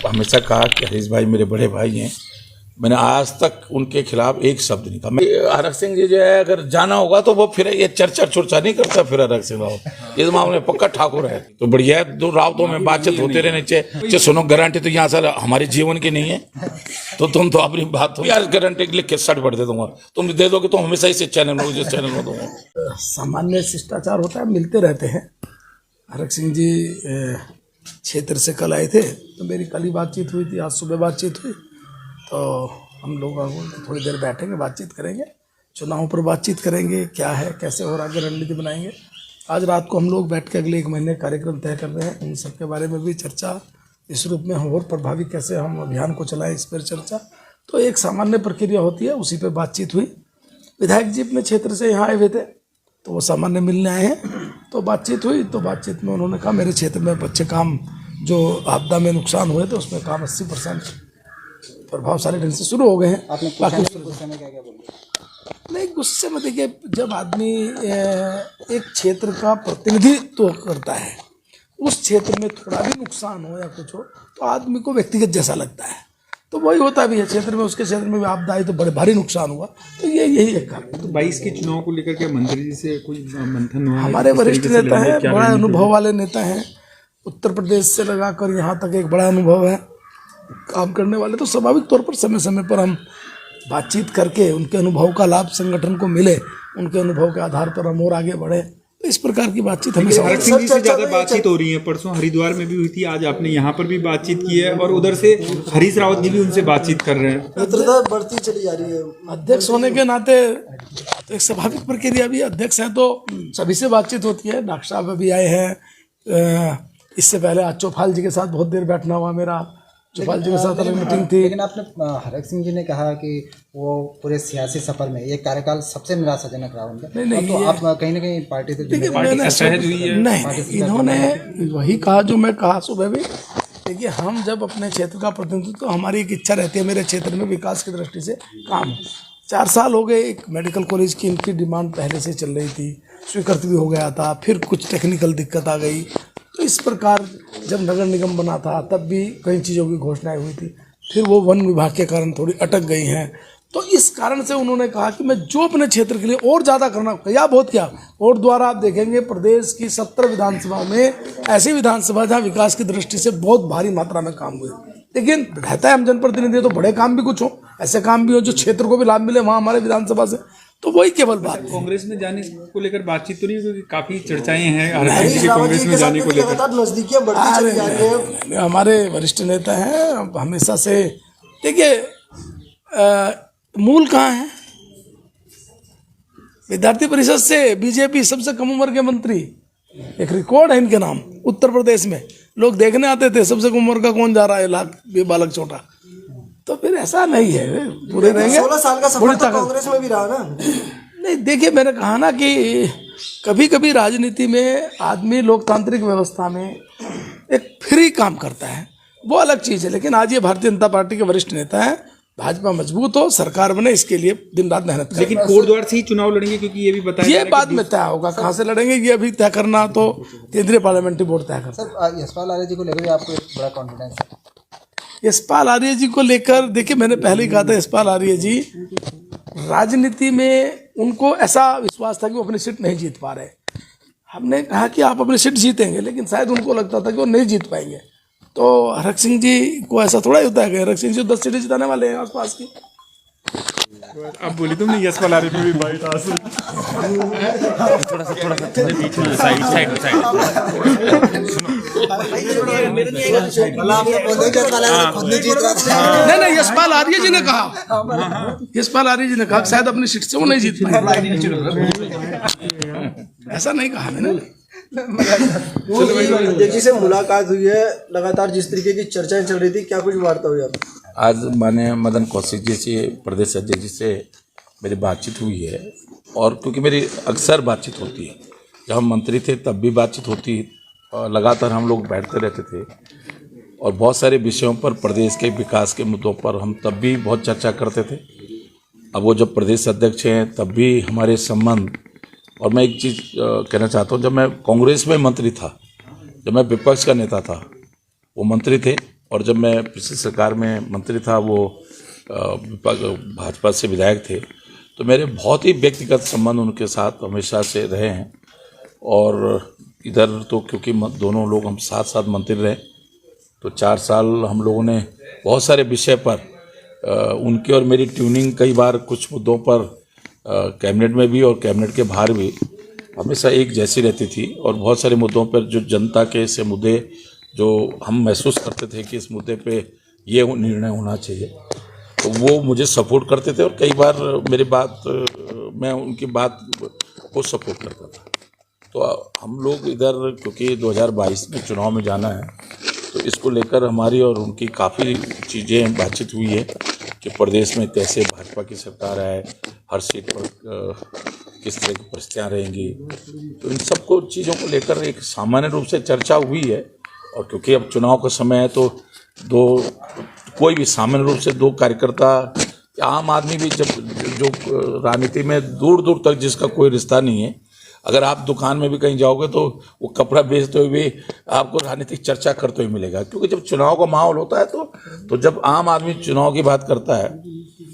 हमेशा कहा कि हरीश भाई मेरे बड़े भाई हैं, मैंने आज तक उनके खिलाफ एक शब्द नहीं कहा। हरक सिंह जी जो है अगर जाना होगा तो वो फिर ये चर्चा चुर्चा नहीं करता। फिर हरक सिंह राव इस मामले में पक्का ठाकुर है तो बढ़िया है। दो रावतों में बातचीत होते रहने चाहिए। सुनो, गारंटी तो यहाँ सर हमारे जीवन की नहीं है तो तुम तो अपनी बात हो यार, गारंटी लिख के सर्ट पढ़ दे दूंगा, तुम दे दोगे तो हमेशा इस चैनल में जिस चैनल में दूंगा। सामान्य शिष्टाचार होता है, मिलते रहते हैं। हरक सिंह जी क्षेत्र से कल आए थे तो मेरी कल ही बातचीत हुई थी, आज सुबह बातचीत हुई तो हम लोग थोड़ी देर बैठेंगे, बातचीत करेंगे, चुनाव पर बातचीत करेंगे, क्या है कैसे हो रहा है, रणनीति बनाएंगे। आज रात को हम लोग बैठ के अगले 1 महीने कार्यक्रम तय कर रहे हैं, उन सब के बारे में भी चर्चा, इस रूप में हम और प्रभावी कैसे हम अभियान को चलाएं इस पर चर्चा। तो एक सामान्य प्रक्रिया होती है, उसी पर बातचीत हुई। विधायक जी अपने क्षेत्र से यहाँ आए हुए थे तो वो सामान्य मिलने आए हैं, तो बातचीत हुई। तो बातचीत में उन्होंने कहा मेरे क्षेत्र में अच्छे काम जो आपदा में नुकसान हुए थे उसमें काम 80% प्रभावशाली ढंग से शुरू हो गए हैं। आपने गुस्से में क्या बोला? नहीं, गुस्से में देखिए, जब आदमी एक क्षेत्र का प्रतिनिधित्व करता है, उस क्षेत्र में थोड़ा भी नुकसान हो या कुछ हो तो आदमी को व्यक्तिगत जैसा लगता है। तो वही होता भी है, क्षेत्र में उसके क्षेत्र में भी आपदा आई तो बड़े भारी नुकसान हुआ, तो यही एक कारण। तो 22 के चुनाव को लेकर के मंत्री जी से कुछ मंथन हुआ? हमारे वरिष्ठ नेता हैं, बड़ा अनुभव वाले नेता हैं, उत्तर प्रदेश से लगाकर यहाँ तक एक बड़ा अनुभव है काम करने वाले। तो स्वाभाविक तौर पर समय समय पर हम बातचीत करके उनके अनुभव का लाभ संगठन को मिले, उनके अनुभव के आधार पर हम और आगे बढ़े, तो इस प्रकार की बातचीत हमें। हरक सिंह जी से ज्यादा बातचीत हो रही है, परसों हरिद्वार में भी हुई थी, आज आपने यहाँ पर भी बातचीत की है और उधर से हरीश रावत जी भी उनसे बातचीत कर रहे हैं। मित्रता बढ़ती चली जा रही है। अध्यक्ष होने के नाते तो एक स्वाभाविक प्रक्रिया भी, अध्यक्ष हैं तो सभी से बातचीत होती है। डॉक्टर साहब अभी आए हैं, इससे पहले आज चौफाल जी के साथ बहुत देर बैठना हुआ मेरा, चौपाल जी के साथ अलग मीटिंग थी। लेकिन आपने हरक सिंह जी ने कहा कि वो पूरे सियासी सफर में ये कार्यकाल सबसे निराशाजनक रहा उनका। नहीं, तो आप कहीं ना कहीं पार्टी से नहीं, इन्होंने वही कहा जो मैं कहा सुबह भी। देखिए, हम जब अपने क्षेत्र का प्रतिनिधित्व, तो हमारी एक इच्छा रहती है मेरे क्षेत्र में विकास की दृष्टि से काम। 4 साल हो गए, एक मेडिकल कॉलेज की इनकी डिमांड पहले से चल रही थी, स्वीकृत भी हो गया था, फिर कुछ टेक्निकल दिक्कत आ गई। तो इस प्रकार जब नगर निगम बना था तब भी कई चीज़ों की घोषणाएं हुई थी, फिर वो वन विभाग के कारण थोड़ी अटक गई हैं। तो इस कारण से उन्होंने कहा कि मैं जो अपने क्षेत्र के लिए और ज़्यादा करना, क्या बहुत क्या, और द्वारा आप देखेंगे प्रदेश की 17 विधानसभा में ऐसी विधानसभा जहाँ विकास की दृष्टि से बहुत भारी मात्रा में काम हुए। लेकिन रहता है हम जनप्रतिनिधि, तो बड़े काम भी कुछ हो, ऐसे काम भी हो जो क्षेत्र को भी लाभ मिले वहाँ हमारे विधानसभा से। तो वही केवल बात। कांग्रेस में जाने को लेकर बातचीत तो नहीं, क्योंकि काफी चर्चाएं हैं हरक सिंह जी के कांग्रेस में जाने को लेकर। नजदीकियां बढ़ती चली जा रही है। हमारे वरिष्ठ नेता हैं, हमेशा से देखिए, मूल कहाँ है? विद्यार्थी परिषद से बीजेपी सबसे कम उम्र के मंत्री, एक रिकॉर्ड है इनके नाम। उत्तर प्रदेश में लोग देखने आते थे सबसे कम उम्र का कौन जा रहा है, लाख ये बालक छोटा। तो फिर ऐसा नहीं है, पूरे रहेंगे। 16 साल का सफर तो कांग्रेस में भी रहा ना। नहीं, देखिए, मैंने कहा ना कि कभी कभी राजनीति में आदमी लोकतांत्रिक व्यवस्था में एक फ्री काम करता है, वो अलग चीज़ है। लेकिन आज ये भारतीय जनता पार्टी के वरिष्ठ नेता हैं, भाजपा मजबूत हो, सरकार बने, इसके लिए दिन रात मेहनत करें। लेकिन कोटद्वार से ही चुनाव लड़ेंगे, क्योंकि ये भी बताया ये बाद में तय होगा कहाँ से लड़ेंगे, ये अभी तय करना तो केंद्रीय पार्लियामेंटरी बोर्ड तय करता है। सर, यशपाल आर्य जी को लेकर आपको एक बड़ा कॉन्फिडेंस है? यशपाल आर्य जी को लेकर देखिए, मैंने पहले ही कहा था, यशपाल आर्य जी राजनीति में उनको ऐसा विश्वास था कि वो अपनी सीट नहीं जीत पा रहे। हमने कहा कि आप अपनी सीट जीतेंगे, लेकिन शायद उनको लगता था कि वो नहीं जीत पाएंगे। तो हरक सिंह जी को ऐसा थोड़ा ही होता है कि हरक सिंह जी 10 सीटें जिताने वाले हैं आसपास की। अब बोली तुमने यशपाल आर्य पे भी बाइट आ नहीं, यशपाल आर्य जी ने कहा, यशपाल आर्य जी ने कहा शायद अपनी सीट से वो नहीं जीत पाएंगे। ऐसा नहीं कहा मैंने। अध्यक्ष जी से मुलाकात हुई है, लगातार जिस तरीके की चर्चाएं चल रही थी, क्या कुछ वार्ता हुई आपकी? आज माननीय मदन कौशिक जी से, प्रदेश अध्यक्ष जी से मेरी बातचीत हुई है। और क्योंकि मेरी अक्सर बातचीत होती है, जब हम मंत्री थे तब भी बातचीत होती, लगातार हम लोग बैठते रहते थे और बहुत सारे विषयों पर, प्रदेश के विकास के मुद्दों पर हम तब भी बहुत चर्चा करते थे। अब वो जब प्रदेश अध्यक्ष हैं तब भी हमारे संबंध। और मैं एक चीज़ कहना चाहता हूँ, जब मैं कांग्रेस में मंत्री था, जब मैं विपक्ष का नेता था, वो मंत्री थे, और जब मैं पिछली सरकार में मंत्री था, वो भाजपा से विधायक थे, तो मेरे बहुत ही व्यक्तिगत संबंध उनके साथ हमेशा से रहे हैं। और इधर तो क्योंकि दोनों लोग हम साथ साथ मंत्री रहे, तो 4 साल हम लोगों ने बहुत सारे विषय पर उनकी और मेरी ट्यूनिंग कई बार कुछ मुद्दों पर कैबिनेट में भी और कैबिनेट के बाहर भी हमेशा एक जैसी रहती थी। और बहुत सारे मुद्दों पर जो जनता के से मुद्दे जो हम महसूस करते थे कि इस मुद्दे पे ये निर्णय होना चाहिए, तो वो मुझे सपोर्ट करते थे और कई बार मेरी बात मैं उनकी बात को सपोर्ट करता था। तो हम लोग इधर क्योंकि 2022 में चुनाव में जाना है, तो इसको लेकर हमारी और उनकी काफ़ी चीज़ें बातचीत हुई है कि प्रदेश में कैसे भाजपा की सरकार है, हर सीट पर किस तरह की परिस्थितियाँ रहेंगी। तो इन सबको चीज़ों को लेकर एक सामान्य रूप से चर्चा हुई है। और क्योंकि अब चुनाव का समय है, तो कोई भी सामान्य रूप से 2 कार्यकर्ता, आम आदमी भी जब जो राजनीति में दूर दूर तक जिसका कोई रिश्ता नहीं है, अगर आप दुकान में भी कहीं जाओगे तो वो कपड़ा बेचते हुए भी आपको राजनीतिक चर्चा करते हुए मिलेगा। क्योंकि जब चुनाव का माहौल होता है तो जब आम आदमी चुनाव की बात करता है,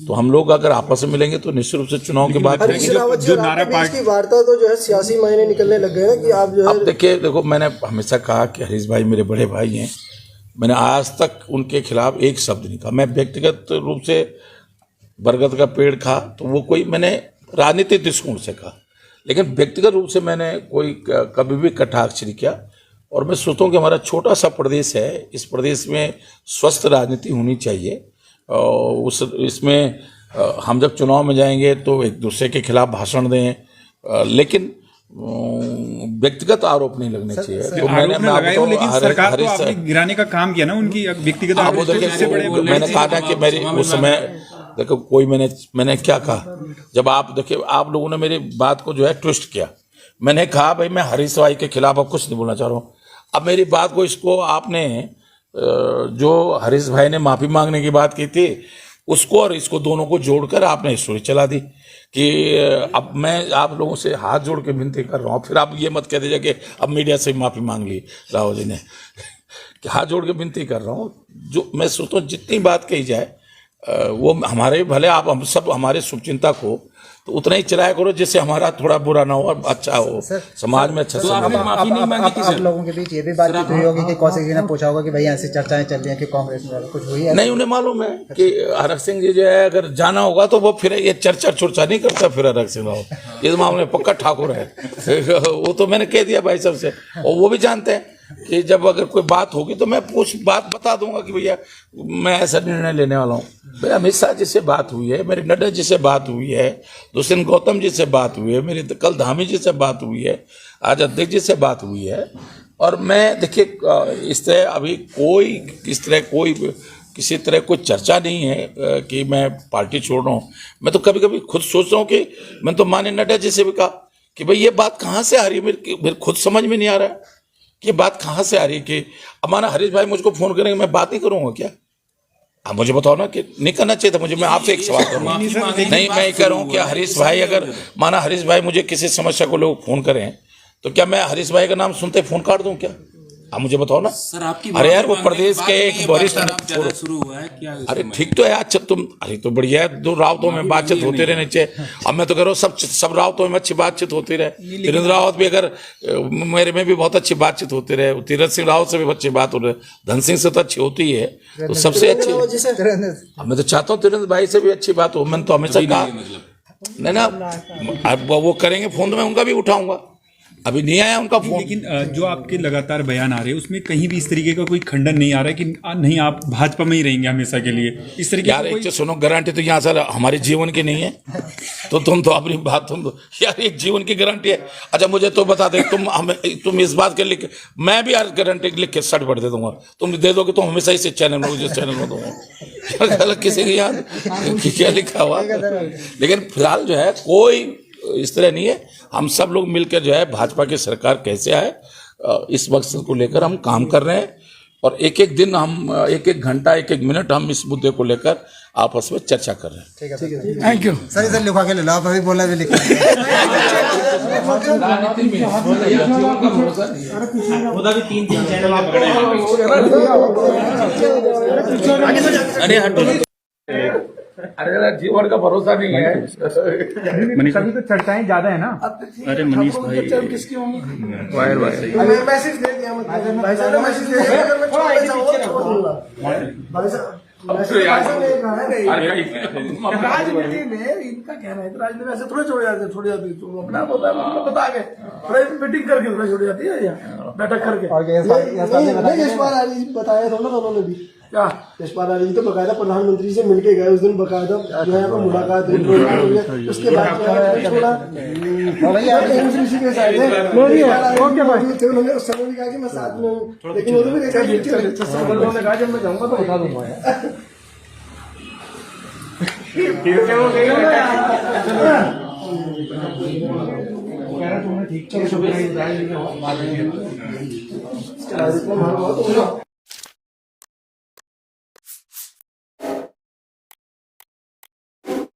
तो हम लोग अगर आपस में मिलेंगे तो निश्चित रूप से चुनाव की बात करेंगे। जो नारा पार्टी की वार्ता तो जो है सियासी मायने निकलने लग गए ना कि आप जो है। अब देखो मैंने हमेशा कहा कि हरीश भाई मेरे बड़े भाई हैं, मैंने आज तक उनके खिलाफ एक शब्द नहीं कहा। मैं व्यक्तिगत रूप से बरगद का पेड़ खा तो वो कोई मैंने राजनीतिक दृष्टिकोण से कहा, लेकिन व्यक्तिगत रूप से मैंने कोई कभी भी कटाक्ष नहीं किया। और मैं सोचता हूँ कि हमारा छोटा सा प्रदेश है, इस प्रदेश में स्वस्थ राजनीति होनी चाहिए। इसमें हम जब चुनाव में जाएंगे तो एक दूसरे के खिलाफ भाषण दें, लेकिन व्यक्तिगत आरोप नहीं लगने चाहिए। तो लेकिन सरकार तो आपने गिराने का काम किया ना उनकी व्यक्तिगत आरोप। मैंने कहा था कि मेरी उस समय देखो कोई मैंने क्या कहा, जब आप देखिए आप लोगों ने मेरी बात को जो है ट्विस्ट किया। मैंने कहा भाई मैं हरीश भाई के खिलाफ अब कुछ नहीं बोलना चाह रहा हूँ। अब मेरी बात को इसको आपने जो हरीश भाई ने माफ़ी मांगने की बात की थी उसको और इसको दोनों को जोड़कर आपने स्टोरी चला दी कि अब मैं आप लोगों से हाथ जोड़ के विनती कर रहा हूँ। फिर आप ये मत कह दीजिए कि अब मीडिया से माफ़ी मांग ली राहुल जी ने, कि हाथ जोड़ के विनती कर रहा हूँ। जो मैं सोचता हूँ जितनी बात कही जाए वो हमारे भले आप हम सब हमारे शुभचिंतक हो तो उतना ही चलाया करो जिससे हमारा थोड़ा बुरा ना हो और अच्छा हो, समाज में अच्छा। आप लोगों के बीच ये भी बातचीत हुई होगी कि कौशिक जी ने पूछा होगा कि भाई ऐसी चर्चाएं चल रही हैं कि कांग्रेस में कुछ हुई है? नहीं, उन्हें मालूम है कि हरक सिंह जी जो है अगर जाना होगा तो वो फिर ये चर्चा नहीं करता। फिर हरक सिंह राव इस मामले में पक्का ठाकुर है वो तो मैंने कह दिया भाई सबसे, और वो भी जानते हैं कि जब अगर कोई बात होगी तो मैं बात बता दूंगा कि भैया मैं ऐसा निर्णय लेने वाला हूँ। मेरे अमित शाह जी से बात हुई है, मेरे नड्डा जी से बात हुई है, दुष्यंत गौतम जी से बात हुई है, मेरी कल धामी जी से बात हुई है, आज अध्यक्ष जी से बात हुई है। और मैं देखिए इस तरह अभी कोई किसी तरह कोई चर्चा नहीं है कि मैं पार्टी छोड़ रहा हूँ। मैं तो कभी कभी खुद सोच रहा हूँ कि मैं तो माननीय नड्डा जी से भी कहा कि भाई ये बात कहाँ से आ रही है, मेरे खुद समझ में नहीं आ रहा है कि बात कहाँ से आ रही है। कि अब माना हरीश भाई मुझको फोन करेंगे, मैं बात नहीं करूँगा क्या? आप मुझे बताओ ना कि नहीं करना चाहिए था मुझे। मैं आपसे एक सवाल करूँगा, नहीं मैं कह रहा हूँ कि हरीश भाई अगर माना हरीश भाई मुझे किसी समस्या को लोग फोन करें तो क्या मैं हरीश भाई का नाम सुनते फोन काट दूं क्या? आप मुझे बताओ ना सर। आपकी अरे यार वो प्रदेश के एक वरिष्ठ शुरू हुआ है क्या? अरे ठीक तो है, अच्छा तुम अरे तो बढ़िया है, 2 रावतों में बातचीत होती रहनी चाहिए। अब मैं तो कह रहा हूँ सब रावतों में अच्छी बातचीत होती रहे। तीरथ रावत भी अगर मेरे में भी बहुत अच्छी बातचीत होती रहे, तीरथ सिंह रावत से भी अच्छी बात हो रही है, धन सिंह से तो अच्छी होती है, तो सबसे अच्छी। मैं तो चाहता हूँ तीरथ भाई से भी अच्छी बात हो। मैंने तो हमेशा कहा नहीं ना वो करेंगे फोन तो मैं उनका भी उठाऊंगा, अभी नहीं आया उनका फोन। लेकिन जो आपके लगातार बयान आ रहे हैं उसमें कहीं भी इस तरीके का कोई खंडन नहीं आ रहा है कि नहीं आप भाजपा में ही रहेंगे हमेशा के लिए, इस तरीके यार एक सुनो, गारंटी तो यहाँ सर हमारे जीवन की नहीं है तो तुम तो अपनी बात यार एक जीवन की गारंटी है। अच्छा मुझे तो बता दे तुम इस बात के लिख, मैं भी यार गारंटी लिख के सर्ट भर दे दूंगा, तुम दे दोगे तो हमेशा इस चैनल में जिस चैनल में दूंगा किसी की याद क्या लिखा हुआ। लेकिन फिलहाल जो है कोई इस तरह नहीं है, हम सब लोग मिलकर जो है भाजपा की सरकार कैसे आए इस मकसद को लेकर हम काम कर रहे हैं। और एक एक दिन हम एक एक घंटा एक एक मिनट हम इस मुद्दे को लेकर आपस में चर्चा कर रहे हैं। ठीक है थैंक यू। सर इधर लिखवा के ले लो, आप अभी बोला भी लिख अरे जीवन का भरोसा नहीं है। मनीष अभी तो चर्चाएं ज्यादा है ना। अरे मनीष भाई किसकी होंगी? हमें मैसेज दे दिया, मतलब भाई साहब ने मैसेज दे दिया, अगर मैं छोड़ ऐसा और छोड़ दूंगा भाई साहब। राजनीति में इनका कहना है, राजनीति में ऐसे थोड़े छोड़ जाती तुम अपना बता के मीटिंग करके थोड़ा छोड़ जाती है, बैठक करके। यशपाल आर्य जी बताया था ना उन्होंने भी, क्या यशपाल आर्य जी तो बकायदा प्रधानमंत्री से मिलके गए उस दिन, बकायदा जो है मुलाकात हुई, उसके बाद छोड़ा उन्होंने उस समय भी कहा कि मैं साथ में हूँ, लेकिन उन्होंने कहा जब मैं जाऊंगा तो बता दूंगा। ठीक है